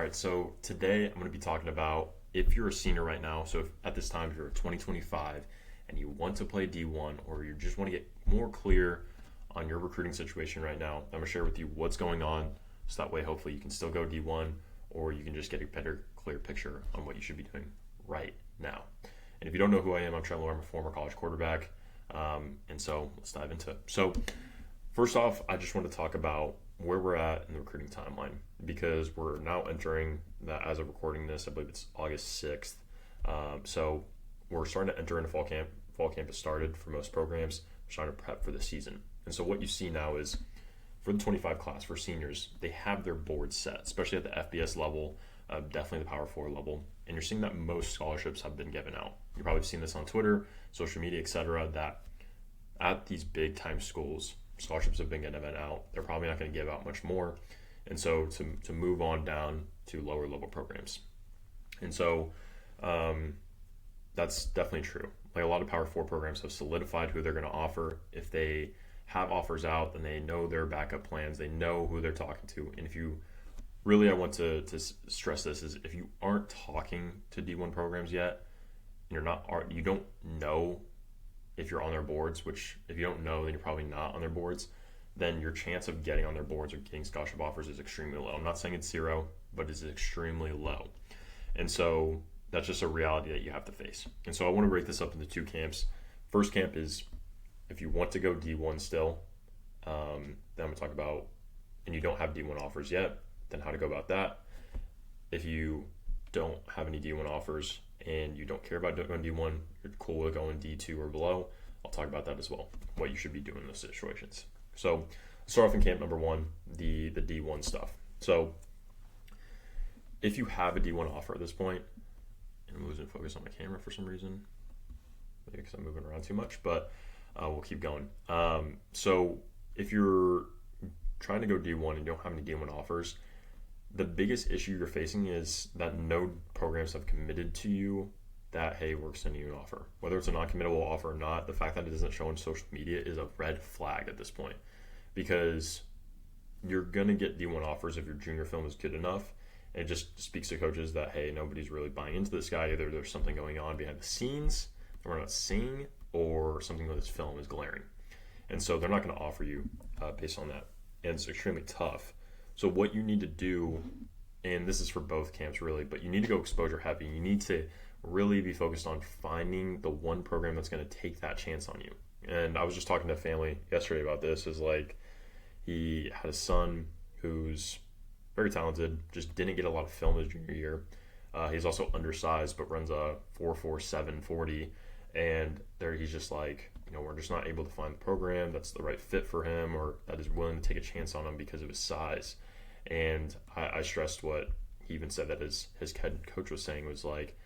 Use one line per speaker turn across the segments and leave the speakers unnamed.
right, so today I'm going to be talking about if you're a senior right now. So if, at this time, if you're 2025 and you want to play D1 or you just want to get more clear on your recruiting situation right now, I'm going to share with you what's going on so that way hopefully you can still go D1 or you can just get a better, clear picture on what you should be doing right now. And if you don't know who I am, I'm Trent Lohr. I'm a former college quarterback. And so let's dive into it. So first off, I just want to talk about where we're at in the recruiting timeline because we're now entering that as of recording this. I believe it's August 6th. So we're starting to enter into fall camp. Fall camp has started for most programs. We're starting to prep for the season. And so what you see now is for the 25 class, for seniors, they have their boards set, especially at the FBS level, definitely the Power 4 level. And you're seeing that most scholarships have been given out. You've probably seen this on Twitter, social media, etc., that at these big time schools, scholarships have been given out. They're probably not going to give out much more. And so to move on down to lower level programs. And so that's definitely true. Like a lot of Power 4 programs have solidified who they're going to offer. If they have offers out, then they know their backup plans. They know who they're talking to. And if you really, I want to stress this, is if you aren't talking to D1 programs yet, and you don't know if you're on their boards, which if you don't know, then you're probably not on their boards, then your chance of getting on their boards or getting scholarship offers is extremely low. I'm not saying it's zero, but it's extremely low. And so that's just a reality that you have to face. And so I want to break this up into two camps. First camp is if you want to go D1 still, then I'm going to talk about, and you don't have D1 offers yet, then how to go about that. If you don't have any D1 offers and you don't care about going D1, you're cool with going D2 or below, I'll talk about that as well, what you should be doing in those situations. So start off in camp number one, the D1 stuff. So if you have a D1 offer at this point, and I'm losing focus on my camera for some reason, maybe because I'm moving around too much, but we'll keep going. So if you're trying to go D1 and you don't have any D1 offers, the biggest issue you're facing is that no programs have committed to you that, hey, we're sending you an offer. Whether it's a non-committable offer or not, the fact that it doesn't show on social media is a red flag at this point because you're going to get D1 offers if your junior film is good enough. And it just speaks to coaches that, hey, nobody's really buying into this guy. Either there's something going on behind the scenes that we're not seeing or something with this film is glaring. And so they're not going to offer you based on that. And it's extremely tough. So what you need to do, and this is for both camps really, but you need to go exposure heavy. You need to really be focused on finding the one program that's going to take that chance on you. And I was just talking to a family yesterday about this. Is like he had a son who's very talented, just didn't get a lot of film his junior year. He's also undersized, but runs a 4.47 40. And there he's just like, we're just not able to find the program that's the right fit for him or that is willing to take a chance on him because of his size. And I stressed what he even said that his head coach was saying was like,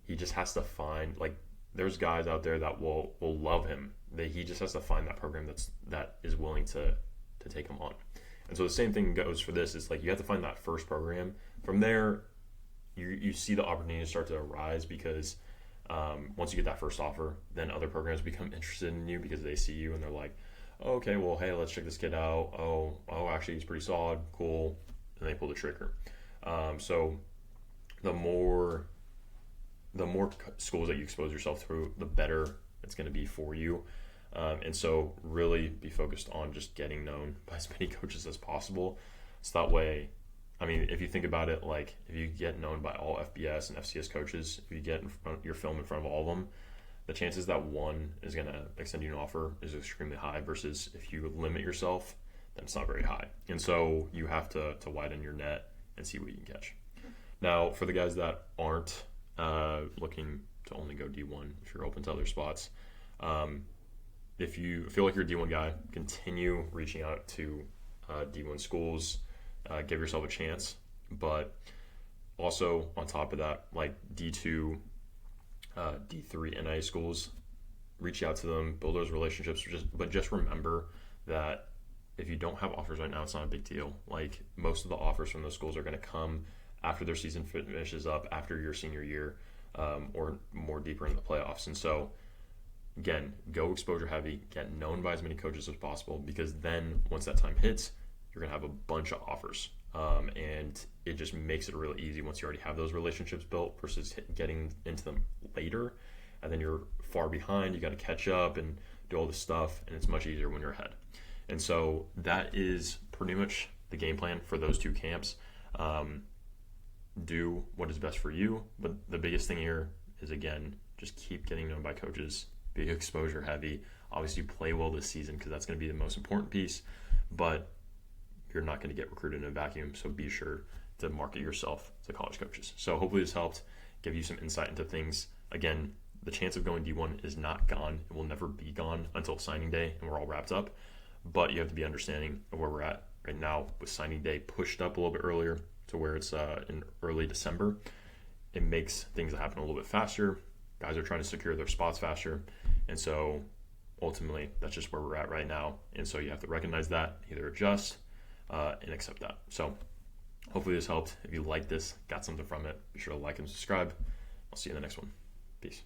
he just has to find, like, there's guys out there that will love him. He just has to find that program that is willing to take him on. And so the same thing goes for this. Is like you have to find that first program. From there, you see the opportunities start to arise because once you get that first offer, then other programs become interested in you because they see you and they're like, oh, okay, well, hey, let's check this kid out. Oh, actually, he's pretty solid, cool, and they pull the trigger. So the more schools that you expose yourself to, the better it's going to be for you. And so really be focused on just getting known by as many coaches as possible. So that way, I mean, if you think about it, like if you get known by all FBS and FCS coaches, if you get your film in front of all of them, the chances that one is going to extend you an offer is extremely high versus if you limit yourself, then it's not very high. And so you have to widen your net and see what you can catch. Now, for the guys that aren't looking to only go D1, if you're open to other spots, if you feel like you're a D1 guy, continue reaching out to D1 schools. Give yourself a chance, but also on top of that, like D2, D3 NA schools, reach out to them, build those relationships. But just remember that if you don't have offers right now, it's not a big deal. Like most of the offers from those schools are going to come after their season finishes up, after your senior year, or more deeper in the playoffs. And so, again, go exposure heavy, get known by as many coaches as possible, because then once that time hits, you're going to have a bunch of offers. And it just makes it really easy once you already have those relationships built versus getting into them later. And then you're far behind, you got to catch up and do all this stuff, and it's much easier when you're ahead. And so that is pretty much the game plan for those two camps. Do what is best for you, but the biggest thing here is, again, just keep getting known by coaches, be exposure heavy. Obviously play well this season because that's going to be the most important piece, but you're not going to get recruited in a vacuum, so be sure to market yourself to college coaches. So hopefully this helped give you some insight into things. Again, the chance of going D1 is not gone. It will never be gone until signing day and we're all wrapped up, but you have to be understanding of where we're at right now with signing day pushed up a little bit earlier to where it's in early December. It makes things happen a little bit faster. Guys are trying to secure their spots faster, and so ultimately that's just where we're at right now. And so you have to recognize that, either adjust and accept that. So hopefully this helped. If you like this, got something from it, be sure to like and subscribe. I'll see you in the next one. Peace.